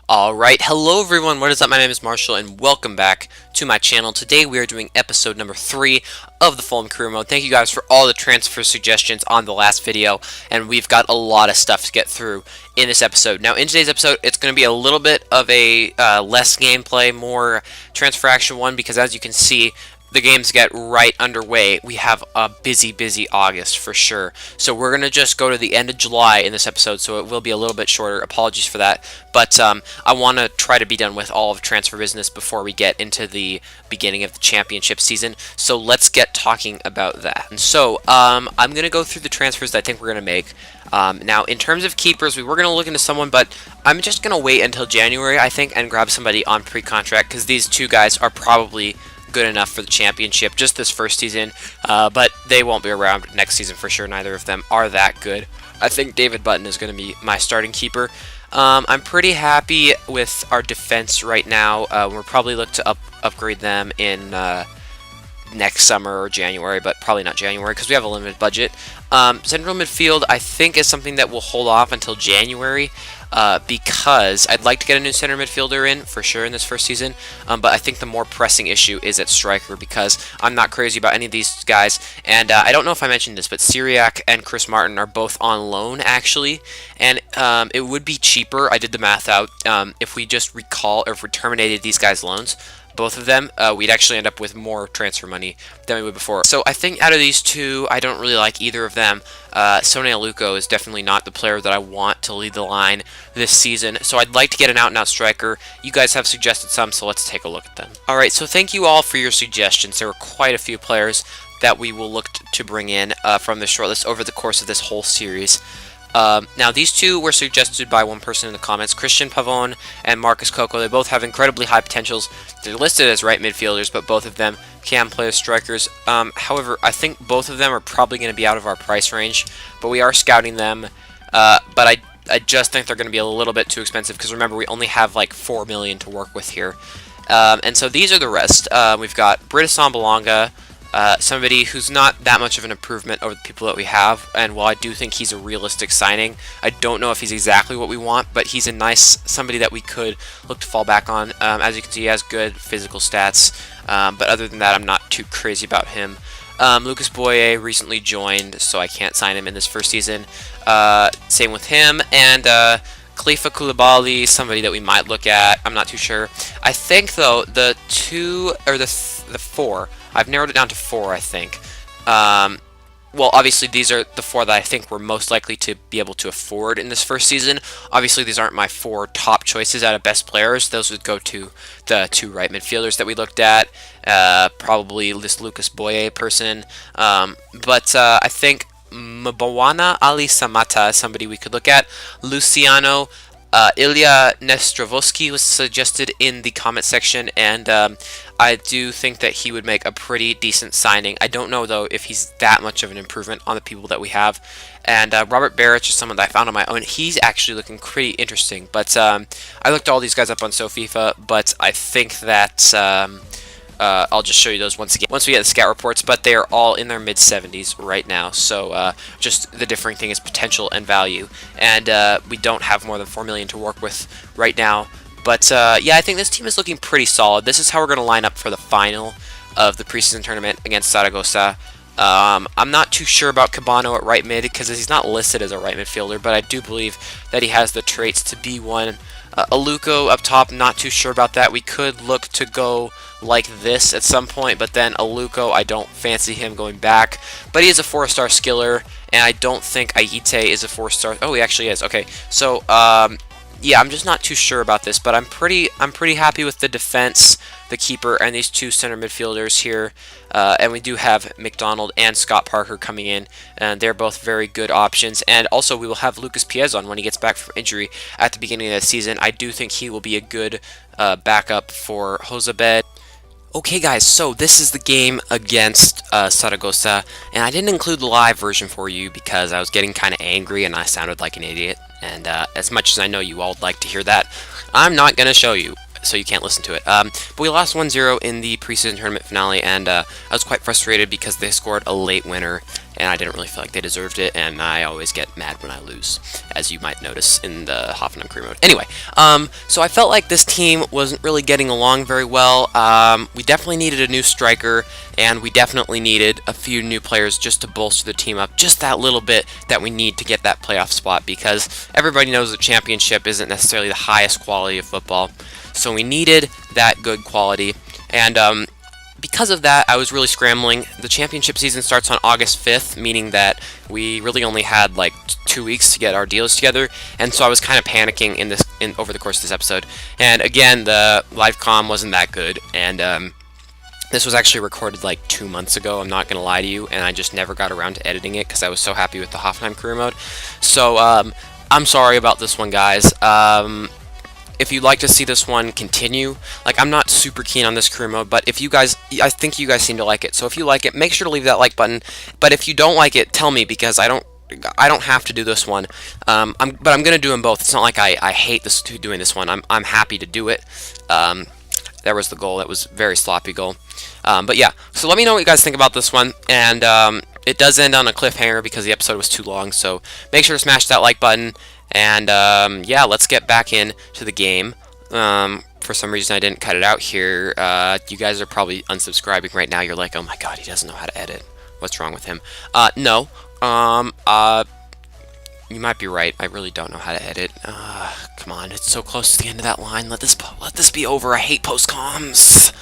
Alright, hello everyone, what is up? My name is Marshall and welcome back to my channel. Today we are doing episode number 3 of the Fulham career mode. Thank you guys for all the transfer suggestions on the last video, and we've got a lot of stuff to get through in this episode. Now in today's episode, it's going to be a little bit of a less gameplay, more transfer action one, because as you can see, the games get right underway. We have a busy August for sure. So we're going to just go to the end of July in this episode, so it will be a little bit shorter. Apologies for that. But I want to try to be done with all of transfer business before we get into the beginning of the championship season. So let's get talking about that. And so I'm going to go through the transfers that I think we're going to make. Now, in terms of keepers, we were going to look into someone, but I'm just going to wait until January, I think, and grab somebody on pre-contract, because these two guys are probably good enough for the championship just this first season, but they won't be around next season for sure. Neither of them are that good. I think David Button is going to be my starting keeper. I'm pretty happy with our defense right now. We'll probably look to upgrade them in next summer or January, but probably not January because we have a limited budget. Central midfield, I think, is something that we'll hold off until January, because I'd like to get a new center midfielder in for sure in this first season, but I think the more pressing issue is at striker, because I'm not crazy about any of these guys, and I don't know if I mentioned this, but Syriac and Chris Martin are both on loan actually, and it would be cheaper, I did the math out, if we just recall, or if we terminated these guys' loans, both of them, we'd actually end up with more transfer money than we would before. So I think out of these two, I don't really like either of them. Sone Aluko is definitely not the player that I want to lead the line this season, so I'd like to get an out-and-out striker. You guys have suggested some, so let's take a look at them. Alright, so thank you all for your suggestions. There were quite a few players that we will look to bring in from the shortlist over the course of this whole series. Now, these two were suggested by one person in the comments, Christian Pavone and Marcus Coco. They both have incredibly high potentials. They're listed as right midfielders, but both of them can play as strikers. However, I think both of them are probably going to be out of our price range, but we are scouting them. But I just think they're going to be a little bit too expensive, because remember, we only have like 4 million to work with here. And so these are the rest. We've got Britta Sambalonga, somebody who's not that much of an improvement over the people that we have, and while I do think he's a realistic signing, I don't know if he's exactly what we want, but he's a nice somebody that we could look to fall back on. As you can see, he has good physical stats, but other than that, I'm not too crazy about him. Lucas Boye recently joined, so I can't sign him in this first season. Same with him, and Khalifa Koulibaly, somebody that we might look at. I'm not too sure. I think, though, the four, I've narrowed it down to 4, I think. Well, obviously, these are the 4 that I think we're most likely to be able to afford in this first season. Obviously, these aren't my 4 top choices out of best players. Those would go to the 2 right midfielders that we looked at. Probably this Lucas Boye person. But I think Mbawana Ali Samata is somebody we could look at. Luciano Ilya Nestrovsky was suggested in the comment section, and I do think that he would make a pretty decent signing. I don't know, though, if he's that much of an improvement on the people that we have. And Robert Barrett is someone that I found on my own. He's actually looking pretty interesting. But I looked all these guys up on SoFIFA, but I think that I'll just show you those once again once we get the scout reports, but they are all in their mid-70s right now, so just the differing thing is potential and value, and we don't have more than 4 million to work with right now, but yeah, I think this team is looking pretty solid. This is how we're going to line up for the final of the preseason tournament against Zaragoza. I'm not too sure about Cabano at right mid, because he's not listed as a right midfielder, but I do believe that he has the traits to be one. Aluko up top, not too sure about that. We could look to go like this at some point, but then Aluko, I don't fancy him going back. But he is a 4-star skiller, and I don't think Aite is a 4-star. Oh, he actually is. Okay, so yeah, I'm just not too sure about this, but I'm pretty happy with the defense, the keeper, and these 2 center midfielders here. And we do have McDonald and Scott Parker coming in, and they're both very good options. And also, we will have Lucas Piezon when he gets back from injury at the beginning of the season. I do think he will be a good backup for Josabed. Okay guys, so this is the game against Zaragoza, and I didn't include the live version for you because I was getting kind of angry and I sounded like an idiot, and as much as I know you all would like to hear that, I'm not going to show you, so you can't listen to it. But we lost 1-0 in the preseason tournament finale, and I was quite frustrated because they scored a late winner, and I didn't really feel like they deserved it, and I always get mad when I lose, as you might notice in the Hoffenheim career mode. Anyway, so I felt like this team wasn't really getting along very well. We definitely needed a new striker, and we definitely needed a few new players just to bolster the team up just that little bit that we need to get that playoff spot, because everybody knows the championship isn't necessarily the highest quality of football, so we needed that good quality. And because of that, I was really scrambling. The championship season starts on August 5th, meaning that we really only had like 2 weeks to get our deals together, and so I was kind of panicking over the course of this episode. And again, the live comm wasn't that good, and this was actually recorded like 2 months ago, I'm not going to lie to you, and I just never got around to editing it because I was so happy with the Hoffenheim career mode. So I'm sorry about this one, guys. If you'd like to see this one continue, like, I'm not super keen on this career mode, but if you guys, I think you guys seem to like it, so if you like it, make sure to leave that like button. But if you don't like it, tell me, because I don't have to do this one. But I'm gonna do them both. It's not like I hate doing this one. I'm happy to do it. There was the goal. That was a very sloppy goal. But yeah, so let me know what you guys think about this one, and it does end on a cliffhanger because the episode was too long, so make sure to smash that like button. And yeah, let's get back into the game. For some reason I didn't cut it out here. You guys are probably unsubscribing right now. You're like, oh my god, he doesn't know how to edit. What's wrong with him? No. You might be right. I really don't know how to edit. Come on, it's so close to the end of that line. Let this be over. I hate post-comms.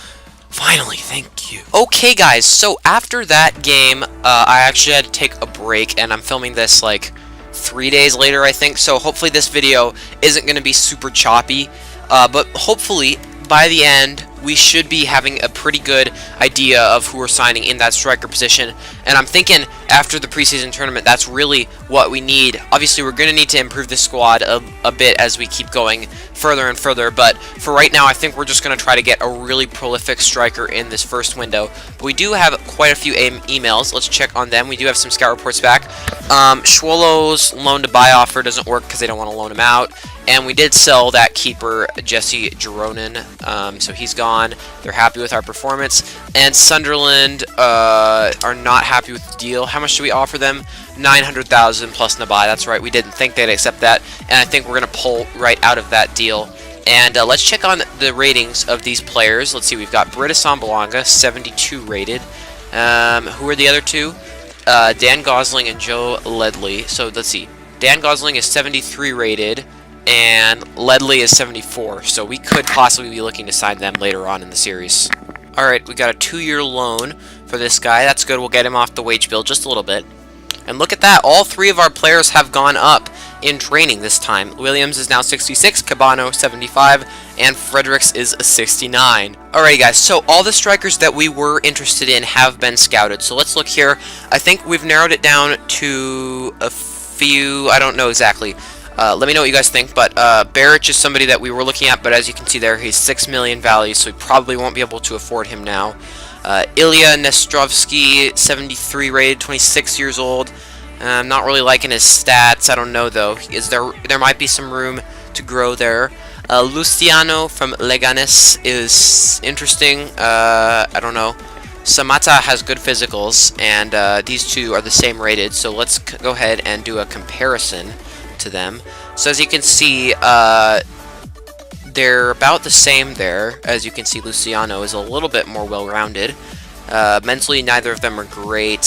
Finally, thank you. Okay, guys, so after that game, I actually had to take a break, and I'm filming this like 3 days later, I think, so hopefully this video isn't going to be super choppy, but hopefully by the end we should be having a pretty good idea of who we're signing in that striker position. And I'm thinking after the preseason tournament, that's really what we need. Obviously, we're going to need to improve the squad a bit as we keep going further and further, but for right now, I think we're just going to try to get a really prolific striker in this first window. But we do have quite a few emails. Let's check on them. We do have some scout reports back. Schwolo's loan to buy offer doesn't work because they don't want to loan him out. And we did sell that keeper, Jesse Gironin, so he's gone. They're happy with our performance. And Sunderland are not happy with the deal. How much do we offer them? 900,000 plus Nabai. That's right, we didn't think they'd accept that. And I think we're going to pull right out of that deal. And let's check on the ratings of these players. Let's see, we've got Britta Sambalanga, 72 rated. Who are the other two? Dan Gosling and Joe Ledley. So let's see. Dan Gosling is 73 rated. And Ledley is 74, so we could possibly be looking to sign them later on in the series. Alright, we got a 2-year loan for this guy. That's good. We'll get him off the wage bill just a little bit. And look at that. All 3 of our players have gone up in training this time. Williams is now 66, Cabano 75, and Fredericks is 69. Alrighty, guys, so all the strikers that we were interested in have been scouted. So let's look here. I think we've narrowed it down to a few. I don't know exactly. Let me know what you guys think, but Baric is somebody that we were looking at, but as you can see there, he's 6 million value, so we probably won't be able to afford him now. Ilya Nestrovsky, 73 rated, 26 years old. I'm not really liking his stats. I don't know, though. There might be some room to grow there. Luciano from Leganes is interesting. I don't know. Samata has good physicals, and these two are the same rated, so let's go ahead and do a comparison to them. So as you can see, they're about the same there. As you can see, Luciano is a little bit more well-rounded. Mentally, neither of them are great.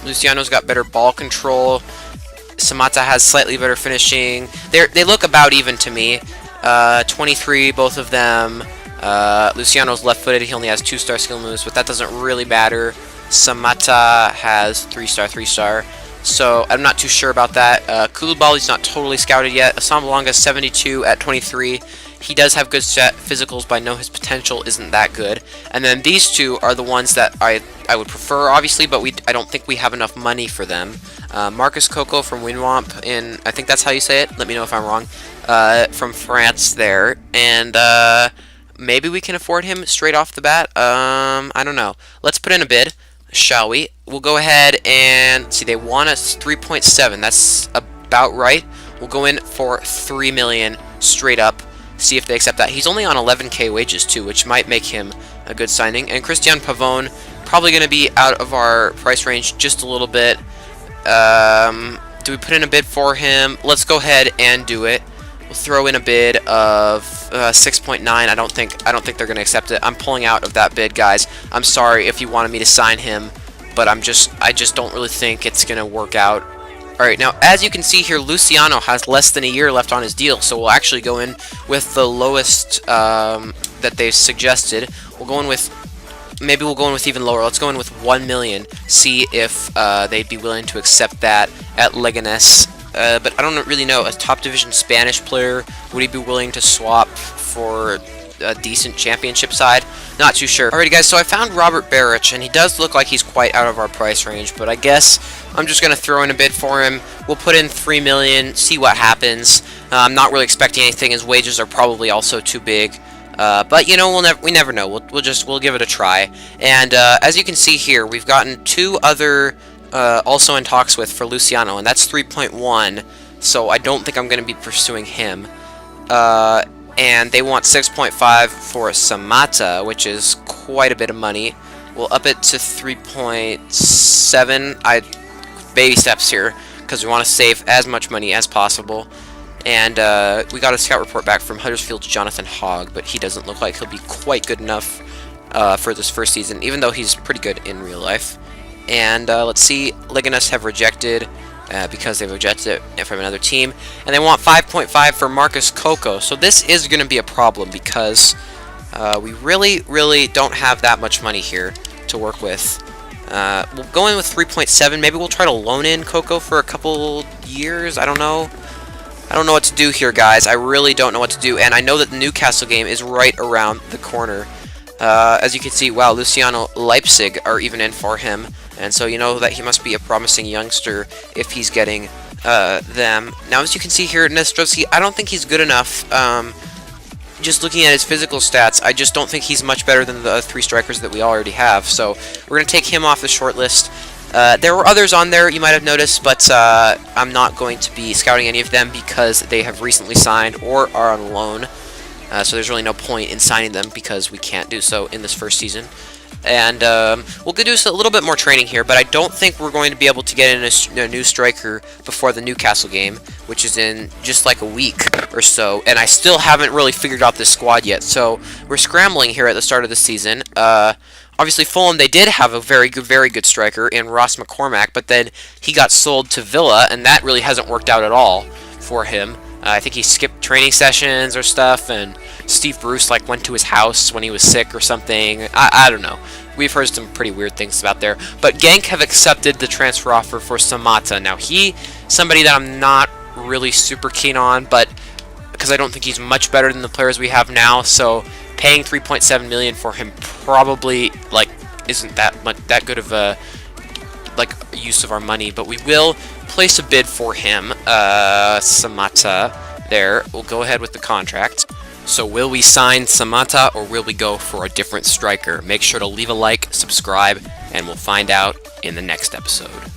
Luciano's got better ball control. Samata has slightly better finishing. They look about even to me. 23, both of them. Luciano's left-footed. He only has 2-star skill moves, but that doesn't really matter. Samata has 3-star, 3-star. So I'm not too sure about that. Koulibaly's not totally scouted yet. Asambalanga 72 at 23. He does have good physicals, but I know his potential isn't that good. And then these two are the ones that I would prefer, obviously, but I don't think we have enough money for them. Marcus Coco from Winwamp in, I think that's how you say it. Let me know if I'm wrong. From France there. And maybe we can afford him straight off the bat. I don't know. Let's put in a bid. Shall we? We'll go ahead and see. They want us 3.7. That's about right. We'll go in for 3 million straight up. See if they accept that. He's only on 11k wages too, which might make him a good signing. And Christian Pavone Probably going to be out of our price range just a little bit. Do we put in a bid for him? Let's go ahead and do it. We'll throw in a bid of 6.9. I don't think they're going to accept it. I'm pulling out of that bid, guys. I'm sorry if you wanted me to sign him, but I just don't really think it's going to work out. All right, now as you can see here, Luciano has less than a year left on his deal, so we'll actually go in with the lowest that they've suggested. We'll go in with, maybe we'll go in with even lower. Let's go in with 1 million. See if they'd be willing to accept that at Leganés. But I don't really know. A top division Spanish player, would he be willing to swap for a decent championship side? Not too sure. Alrighty, guys, so I found Robert Beric, and he does look like he's quite out of our price range, but I guess I'm just going to throw in a bid for him. We'll put in 3 million, see what happens. I'm not really expecting anything. His wages are probably also too big. But you know, we never know. We'll give it a try. And as you can see here, we've gotten 2 other also in talks with for Luciano, and that's 3.1. So I don't think I'm going to be pursuing him. And they want 6.5 for Samata, which is quite a bit of money. We'll up it to 3.7. Baby steps here because we want to save as much money as possible. And we got a scout report back from Huddersfield's Jonathan Hogg, but he doesn't look like he'll be quite good enough for this first season, even though he's pretty good in real life. And let's see, Leganés have rejected because they've rejected it from another team, and they want 5.5 for Marcus Coco. So this is going to be a problem because we really don't have that much money here to work with. We'll go in with 3.7. Maybe we'll try to loan in Coco for a couple years. I don't know what to do here, guys. I really don't know what to do, and I know that the Newcastle game is right around the corner. As you can see, wow, Luciano Leipzig are even in for him, and so you know that he must be a promising youngster if he's getting them. Now, as you can see here, Nestrovsky, I don't think he's good enough. Just looking at his physical stats, I just don't think he's much better than the 3 strikers that we already have, so we're going to take him off the short list. There were others on there, you might have noticed, but I'm not going to be scouting any of them because they have recently signed or are on loan. So there's really no point in signing them because we can't do so in this first season. And we'll do a little bit more training here, but I don't think we're going to be able to get in a new striker before the Newcastle game, which is in just like a week or so. And I still haven't really figured out this squad yet, so we're scrambling here at the start of the season. Obviously, Fulham, they did have a very good striker in Ross McCormack, but then he got sold to Villa, and that really hasn't worked out at all for him. I think he skipped training sessions or stuff, and Steve Bruce went to his house when he was sick or something. I don't know. We've heard some pretty weird things about there. But Genk have accepted the transfer offer for Samata. Now, somebody that I'm not really super keen on, but because I don't think he's much better than the players we have now, so paying 3.7 million for him probably isn't that good of a use of our money, but we will place a bid for him. Samata there. We'll go ahead with the contract. So will we sign Samata or will we go for a different striker? Make sure to leave a like, subscribe, and we'll find out in the next episode.